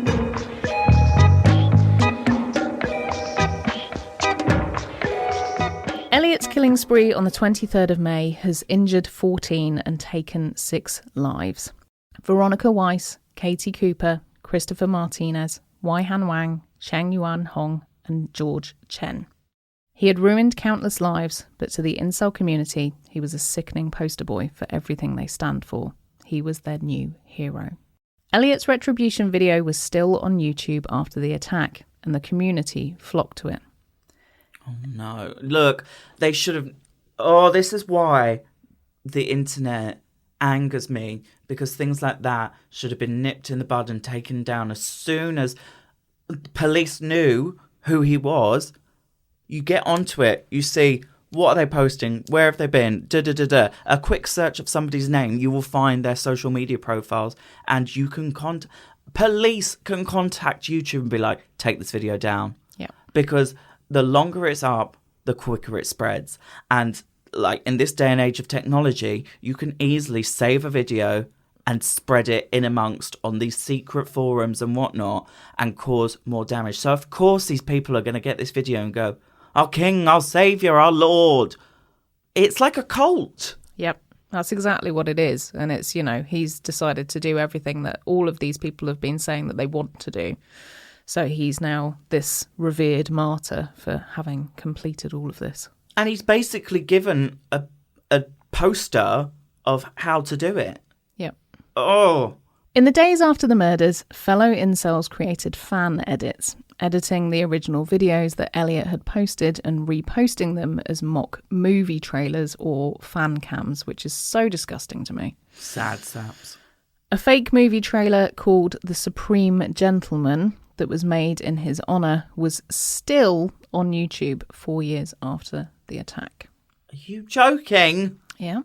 Elliot's killing spree on the 23rd of May has injured 14 and taken 6 lives. Veronica Weiss, Katie Cooper, Christopher Martinez, Weihan Wang, Cheng Yuan Hong, and George Chen. He had ruined countless lives, but to the incel community, he was a sickening poster boy for everything they stand for. He was their new hero. Elliot's retribution video was still on YouTube after the attack, and the community flocked to it. Oh no. Look, they should have... Oh, this is why the internet angers me, because things like that should have been nipped in the bud and taken down as soon as police knew who he was. You get onto it, you see, what are they posting? Where have they been? A quick search of somebody's name, you will find their social media profiles, and you can police can contact YouTube and be like, take this video down. Yeah. Because the longer it's up, the quicker it spreads. And like in this day and age of technology, you can easily save a video and spread it in amongst on these secret forums and whatnot and cause more damage. So of course these people are going to get this video and go, our king, our saviour, our lord. It's like a cult. Yep, that's exactly what it is. And it's, you know, he's decided to do everything that all of these people have been saying that they want to do. So he's now this revered martyr for having completed all of this. And he's basically given a poster of how to do it. Yep. Oh. In the days after the murders, fellow incels created fan edits, editing the original videos that Elliot had posted and reposting them as mock movie trailers or fan cams, which is so disgusting to me. Sad saps. A fake movie trailer called The Supreme Gentleman that was made in his honour was still on YouTube 4 years after the attack. Are you joking? Yeah.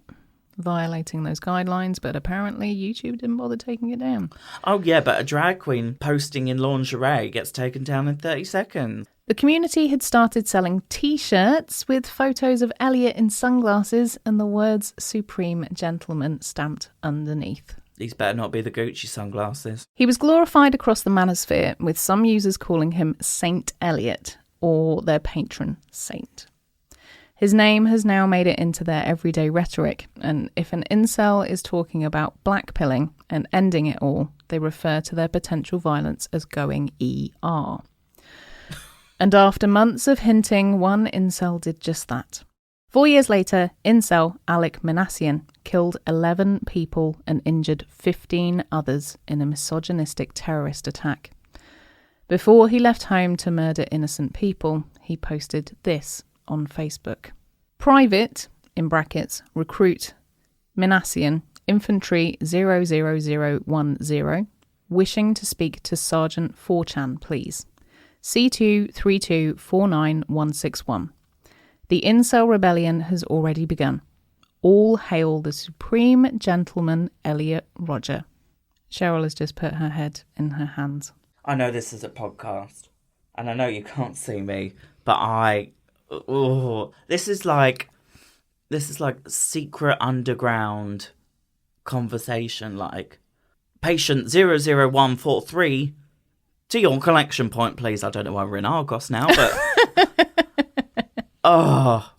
Violating those guidelines, but apparently YouTube didn't bother taking it down. Oh yeah, but a drag queen posting in lingerie gets taken down in 30 seconds. The community had started selling t-shirts with photos of Elliot in sunglasses and the words Supreme Gentleman stamped underneath. These better not be the Gucci sunglasses. He was glorified across the manosphere, with some users calling him Saint Elliot, or their patron saint. His name has now made it into their everyday rhetoric, and if an incel is talking about blackpilling and ending it all, they refer to their potential violence as going ER. And after months of hinting, one incel did just that. 4 years later, incel Alec Minassian killed 11 people and injured 15 others in a misogynistic terrorist attack. Before he left home to murder innocent people, he posted this on Facebook. Private, in brackets, recruit, Minassian, infantry 00010, wishing to speak to Sergeant 4chan, please. C2324961. The incel rebellion has already begun. All hail the supreme gentleman, Elliot Rodger. Cheryl has just put her head in her hands. I know this is a podcast, and I know you can't see me, but this is like secret underground conversation, like patient 00143 to your collection point, please. I don't know why we're in Argos now, but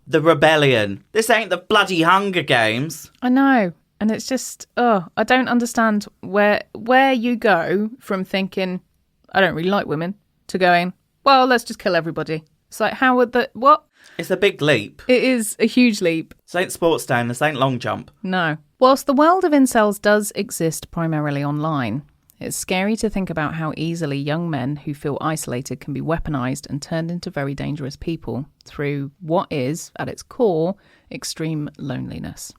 the rebellion. This ain't the bloody Hunger Games. I know. And it's just, I don't understand where you go from thinking, I don't really like women, to going, well, let's just kill everybody. It's like, how would what? It's a big leap. It is a huge leap. This ain't sports day, this ain't long jump. No. Whilst the world of incels does exist primarily online, it's scary to think about how easily young men who feel isolated can be weaponized and turned into very dangerous people through what is, at its core, extreme loneliness.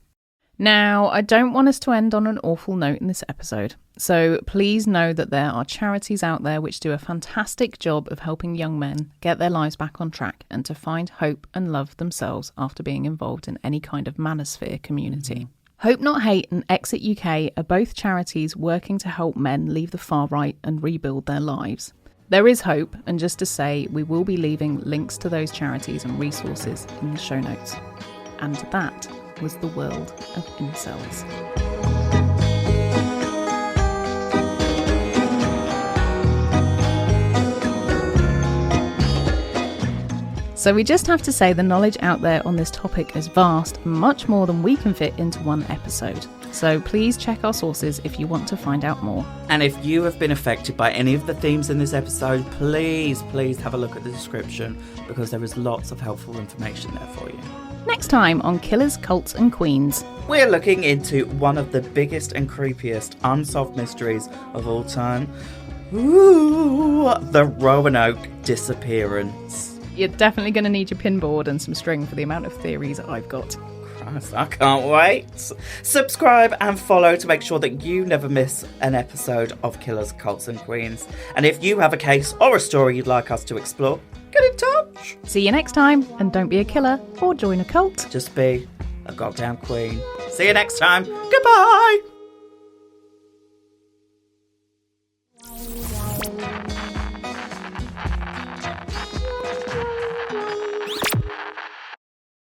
Now, I don't want us to end on an awful note in this episode, so please know that there are charities out there which do a fantastic job of helping young men get their lives back on track and to find hope and love themselves after being involved in any kind of manosphere community. Mm-hmm. Hope Not Hate and Exit UK are both charities working to help men leave the far right and rebuild their lives. There is hope, and just to say, we will be leaving links to those charities and resources in the show notes. And that was the world of incels. So we just have to say the knowledge out there on this topic is vast, much more than we can fit into one episode. So please check our sources if you want to find out more. And if you have been affected by any of the themes in this episode, please have a look at the description, because there is lots of helpful information there for you. Next time on Killers, Cults and Queens, we're looking into one of the biggest and creepiest unsolved mysteries of all time. Ooh, the Roanoke disappearance. You're definitely going to need your pinboard and some string for the amount of theories I've got. Christ, I can't wait. Subscribe and follow to make sure that you never miss an episode of Killers, Cults and Queens. And if you have a case or a story you'd like us to explore, get in touch. See you next time, and don't be a killer or join a cult. Just be a goddamn queen. See you next time. Goodbye.